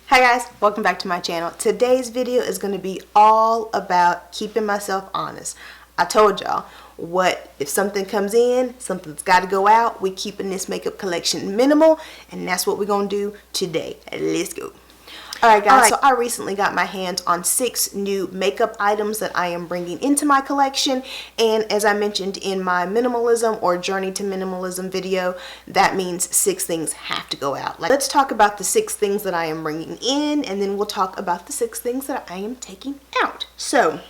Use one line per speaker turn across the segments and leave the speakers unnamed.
Hi guys, welcome back to my channel. Today's video is going to be all about keeping myself honest. I told y'all, if something comes in, something's got to go out. We're keeping this makeup collection minimal, and that's what we're going to do today. Let's go. Alright guys, so I recently got my hands on 6 new makeup items that I am bringing into my collection, and as I mentioned in my minimalism or journey to minimalism video, that means 6 things have to go out. Let's talk about the 6 things that I am bringing in, and then we'll talk about the 6 things that I am taking out. So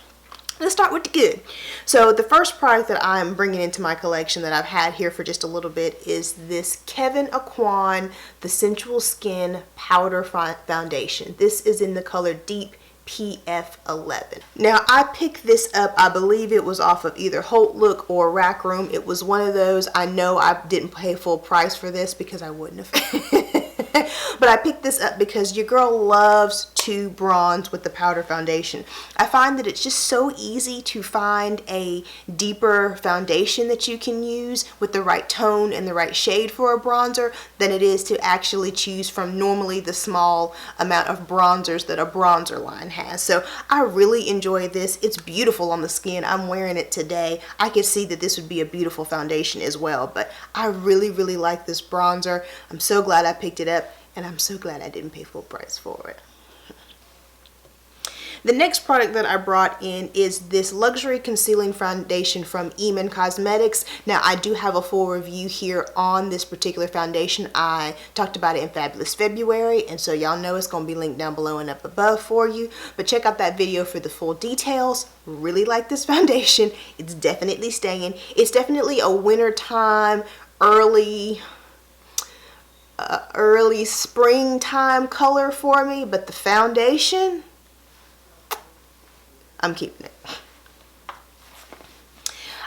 let's start with the good. So the first product that I'm bringing into my collection that I've had here for just a little bit is this Kevyn Aucoin The Sensual Skin Powder Foundation. This is in the color Deep PF11. Now I picked this up, I believe it was off of either Holt Look or Rack Room. It was one of those. I know I didn't pay full price for this because I wouldn't have. But I picked this up because your girl loves to bronze with the powder foundation. I find that it's just so easy to find a deeper foundation that you can use with the right tone and the right shade for a bronzer than it is to actually choose from normally the small amount of bronzers that a bronzer line has. So I really enjoy this. It's beautiful on the skin. I'm wearing it today. I could see that this would be a beautiful foundation as well, but I really like this bronzer. I'm so glad I picked it up, and I'm so glad I didn't pay full price for it. The next product that I brought in is this luxury concealing foundation from IMAN Cosmetics. Now I do have a full review here on this particular foundation. I talked about it in Fabulous February, and so y'all know it's going to be linked down below and up above for you. But check out that video for the full details. Really like this foundation. It's definitely staying. It's definitely a wintertime, early springtime color for me, but the foundation, I'm keeping it.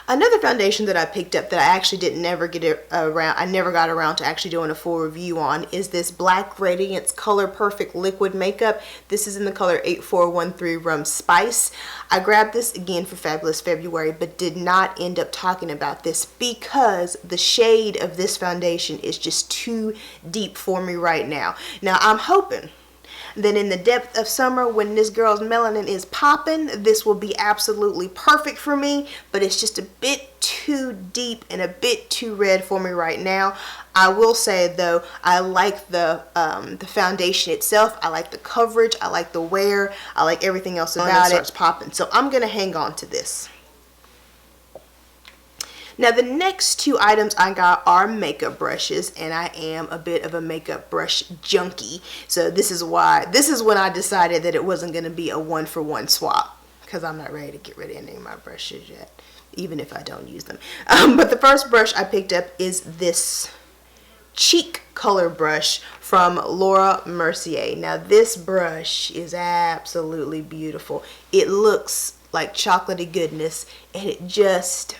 Another foundation that I picked up that I actually never got around to actually doing a full review on is this Black Radiance Color Perfect Liquid Makeup. This is in the color 8413 Rum Spice. I grabbed this again for Fabulous February, but did not end up talking about this because the shade of this foundation is just too deep for me right now. Now I'm hoping that in the depth of summer, when this girl's melanin is popping, this will be absolutely perfect for me, but it's just a bit too deep and a bit too red for me right now. I will say though, I like the foundation itself. I like the coverage. I like the wear. I like everything else about it. Starts popping, so I'm gonna hang on to this. Now the next 2 items I got are makeup brushes, and I am a bit of a makeup brush junkie. So this is when I decided that it wasn't going to be a 1-for-1 swap, because I'm not ready to get rid of any of my brushes yet, even if I don't use them. But the first brush I picked up is this cheek color brush from Laura Mercier. Now this brush is absolutely beautiful. It looks like chocolatey goodness, and it just...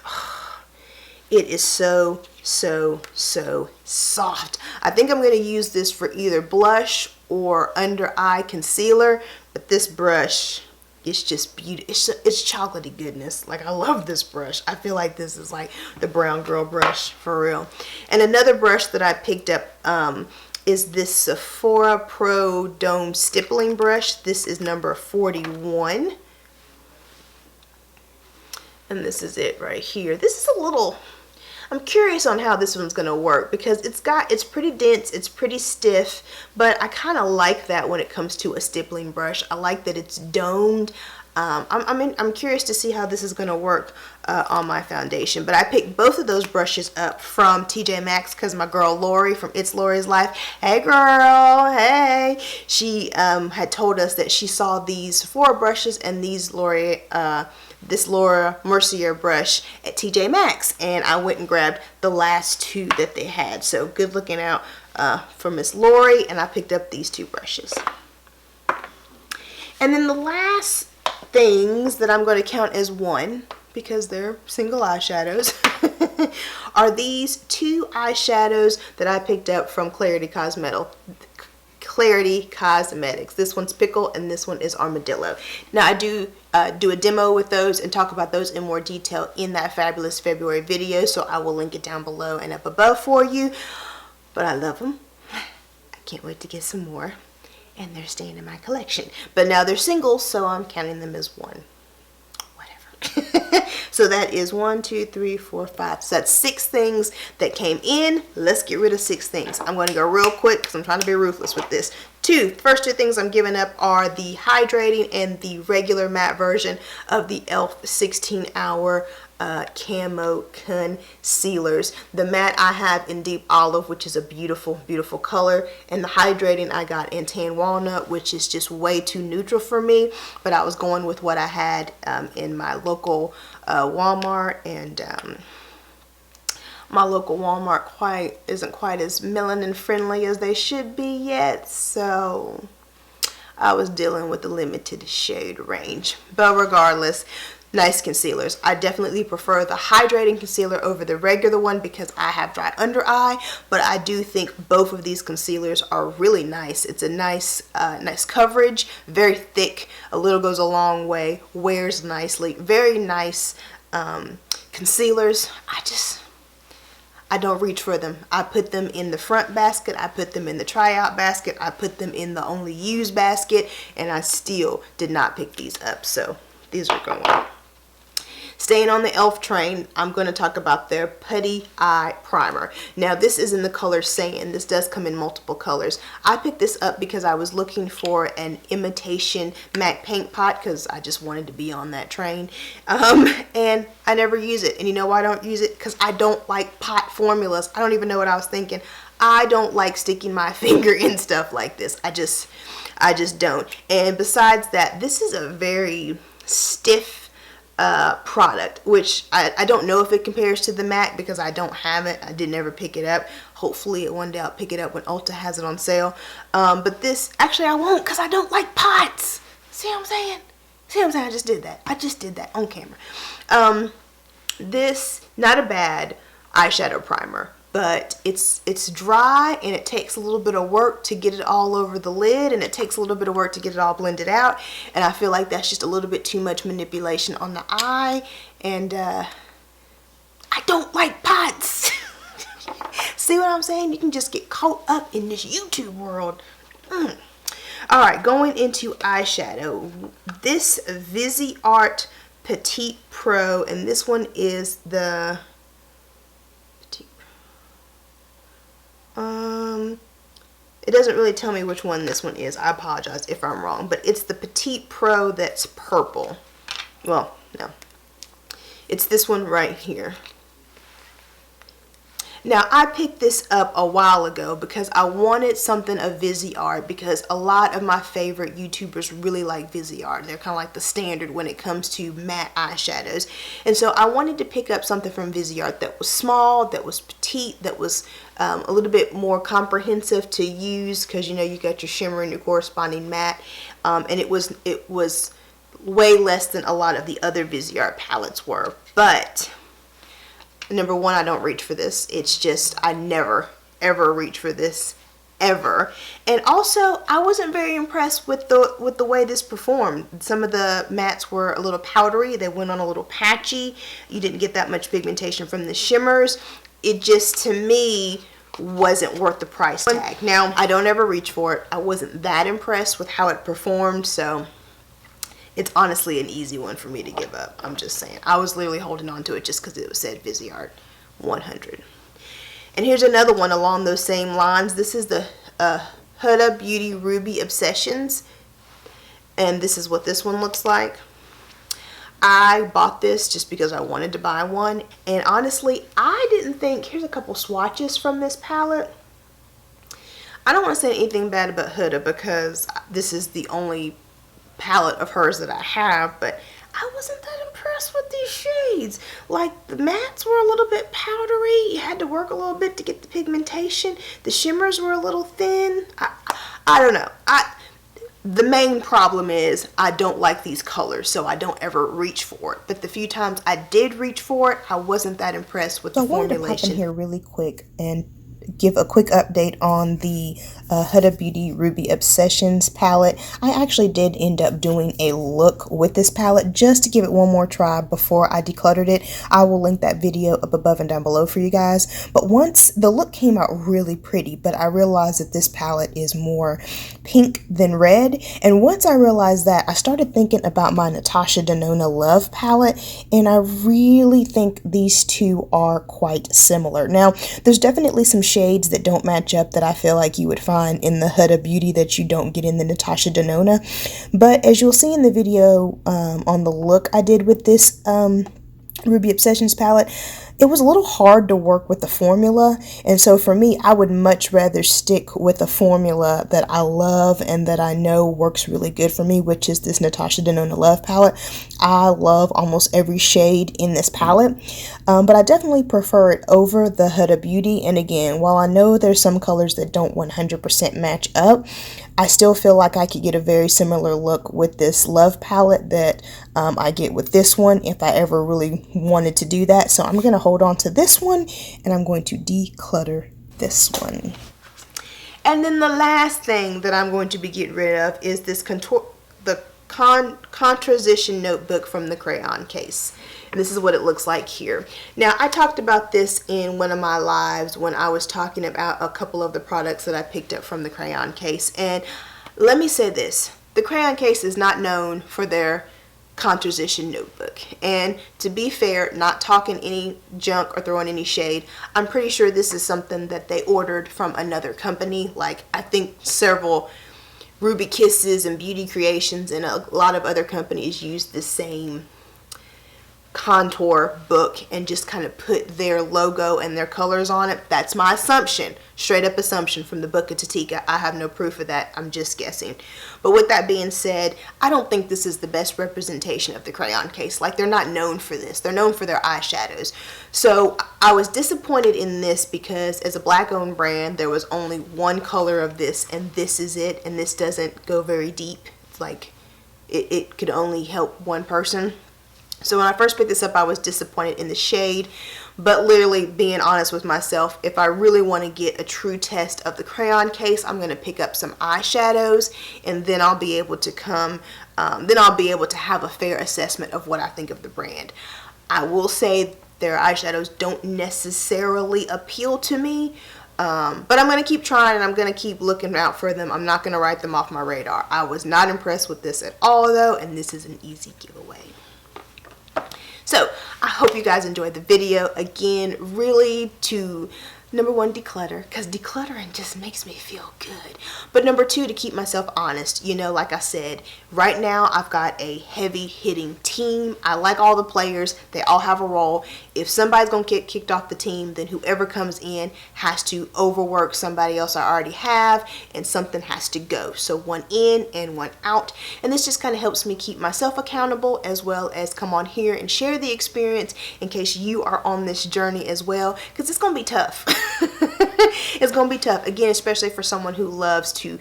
it is so soft. I think I'm going to use this for either blush or under eye concealer, but this brush is just beautiful. It's chocolatey goodness. Like, I love this brush. I feel like this is like the brown girl brush for real. And another brush that I picked up is this Sephora Pro Dome Stippling brush. This is number 41. And this is it right here. This is a little... I'm curious on how this one's going to work because it's pretty dense, it's pretty stiff, but I kind of like that when it comes to a stippling brush. I like that it's domed. I'm curious to see how this is going to work on my foundation. But I picked both of those brushes up from TJ Maxx because my girl Lori from It's Lori's Life, hey girl, hey, she had told us that she saw these 4 brushes and these this Laura Mercier brush at TJ Maxx, and I went and grabbed the last 2 that they had. So good looking out for Miss Lori, and I picked up these 2 brushes. And then the last things that I'm going to count as 1, because they're single eyeshadows, are these 2 eyeshadows that I picked up from Clarity Cosmetics. This one's Pickle and this one is Armadillo. Now I do a demo with those and talk about those in more detail in that Fabulous February video, so I will link it down below and up above for you. But I love them. I can't wait to get some more. and they're staying in my collection. But now they're singles, so I'm counting them as one. Whatever. So that is 1, 2, 3, 4, 5. So that's 6 things that came in. Let's get rid of 6 things. I'm going to go real quick because I'm trying to be ruthless with this. First two things I'm giving up are the hydrating and the regular matte version of the e.l.f. 16-hour camo concealers. The matte I have in deep olive, which is a beautiful, beautiful color, and the hydrating I got in tan walnut, which is just way too neutral for me, but I was going with what I had in my local Walmart, and my local Walmart isn't quite as melanin friendly as they should be yet, so I was dealing with the limited shade range. But regardless, nice concealers. I definitely prefer the hydrating concealer over the regular one because I have dry under eye, but I do think both of these concealers are really nice. It's a nice nice coverage, very thick, a little goes a long way, wears nicely, very nice concealers. I don't reach for them. I put them in the front basket, I put them in the tryout basket, I put them in the only use basket, and I still did not pick these up, so these are going. Staying on the e.l.f. train, I'm going to talk about their Putty Eye Primer. Now this is in the color Sand. This does come in multiple colors. I picked this up because I was looking for an imitation MAC paint pot because I just wanted to be on that train. And I never use it. And you know why I don't use it? Because I don't like pot formulas. I don't even know what I was thinking. I don't like sticking my finger in stuff like this. I just don't. And besides that, this is a very stiff product, which I don't know if it compares to the MAC because I don't have it. I didn't ever pick it up. Hopefully one day I'll pick it up when Ulta has it on sale. But this, actually I won't because I don't like pots. See what I'm saying? See what I'm saying? I just did that on camera. This, not a bad eyeshadow primer, but it's dry and it takes a little bit of work to get it all over the lid, and it takes a little bit of work to get it all blended out, and I feel like that's just a little bit too much manipulation on the eye, and I don't like pots. See what I'm saying? You can just get caught up in this YouTube world. Alright, going into eyeshadow. This Viseart Petite Pro, and this one is the it doesn't really tell me which one this one is. I apologize if I'm wrong, but it's the Petite Pro that's purple. Well, no. It's this one right here. Now, I picked this up a while ago because I wanted something of Viseart, because a lot of my favorite YouTubers really like Viseart. They're kind of like the standard when it comes to matte eyeshadows. And so I wanted to pick up something from Viseart that was small, that was petite, that was a little bit more comprehensive to use, because you know you got your shimmer and your corresponding matte, and it was way less than a lot of the other Viseart palettes were. But number one, I don't reach for this. It's just, I never ever reach for this ever. And also, I wasn't very impressed with the way this performed. Some of the mattes were a little powdery. They went on a little patchy. You didn't get that much pigmentation from the shimmers. It just, to me, wasn't worth the price tag. Now, I don't ever reach for it. I wasn't that impressed with how it performed, so it's honestly an easy one for me to give up. I'm just saying. I was literally holding on to it just because it said Viseart 100. And here's another one along those same lines. This is the Huda Beauty Ruby Obsessions. And this is what this one looks like. I bought this just because I wanted to buy one. And honestly, I didn't think... Here's a couple swatches from this palette. I don't want to say anything bad about Huda because this is the only palette of hers that I have, but I wasn't that impressed with these shades. Like, the mattes were a little bit powdery. You had to work a little bit to get the pigmentation. The shimmers were a little thin. I don't know. The main problem is I don't like these colors, so I don't ever reach for it. But the few times I did reach for it, I wasn't that impressed with the formulation.
I wanted to pop in here really quick and
give a quick update on the Huda Beauty Ruby Obsessions palette. I actually did end up doing a look with this palette just to give it one more try before I decluttered it. I will link that video up above and down below for you guys. But once the look came out really pretty, but I realized that this palette is more pink than red. And once I realized that, I started thinking about my Natasha Denona Love palette, and I really think these two are quite similar. Now, there's definitely some shades that don't match up that I feel like you would find in the Huda Beauty that you don't get in the Natasha Denona. But as you'll see in the video on the look I did with this Ruby Obsessions palette, it was a little hard to work with the formula, and so for me, I would much rather stick with a formula that I love and that I know works really good for me, which is this Natasha Denona Love palette. I love almost every shade in this palette, but I definitely prefer it over the Huda Beauty. And again, while I know there's some colors that don't 100% match up, I still feel like I could get a very similar look with this Love palette that I get with this one if I ever really wanted to do that. So I'm going to hold on to this one and I'm going to declutter this one. And then the last thing that I'm going to be getting rid of is this Composition notebook from the crayon case. And this is what it looks like here. Now, I talked about this in one of my lives when I was talking about a couple of the products that I picked up from the crayon case. And let me say this, the crayon case is not known for their composition notebook. And to be fair, not talking any junk or throwing any shade, I'm pretty sure this is something that they ordered from another company. Like, I think several Ruby Kisses and Beauty Creations and a lot of other companies use the same contour book and just kind of put their logo and their colors on it. That's my assumption, straight up assumption from the book of Tatika. I have no proof of that, I'm just guessing. But with that being said, I don't think this is the best representation of the crayon case. Like, they're not known for this, they're known for their eyeshadows. So I was disappointed in this because as a black owned brand, there was only one color of this, and this is it, and this doesn't go very deep. It's like it could only help one person. So when I first picked this up, I was disappointed in the shade, but literally being honest with myself, if I really want to get a true test of the crayon case, I'm going to pick up some eyeshadows, and then I'll be able to have a fair assessment of what I think of the brand. I will say their eyeshadows don't necessarily appeal to me, but I'm going to keep trying and I'm going to keep looking out for them. I'm not going to write them off my radar. I was not impressed with this at all though, and this is an easy giveaway. So I hope you guys enjoyed the video. Again, really to number one, declutter, because decluttering just makes me feel good. But number two, to keep myself honest. You know, like I said, right now I've got a heavy hitting team. I like all the players. They all have a role. If somebody's going to get kicked off the team, then whoever comes in has to overwork somebody else I already have, and something has to go. So one in and one out. And this just kind of helps me keep myself accountable, as well as come on here and share the experience in case you are on this journey as well, because it's going to be tough. It's going to be tough, again, especially for someone who loves to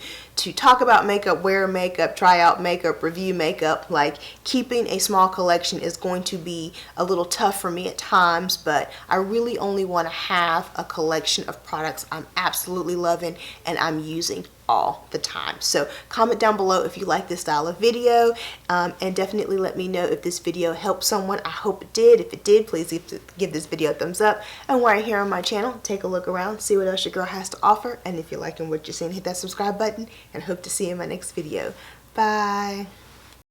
talk about makeup, wear makeup, try out makeup, review makeup. Like, keeping a small collection is going to be a little tough for me at times, but I really only want to have a collection of products I'm absolutely loving and I'm using all the time. So comment down below if you like this style of video, and definitely let me know if this video helped someone. I hope it did. If it did, please give this video a thumbs up, and while you're here on my channel, take a look around, see what else your girl has to offer, and if you're liking what you're seeing, hit that subscribe button, and hope to see you in my next video. Bye.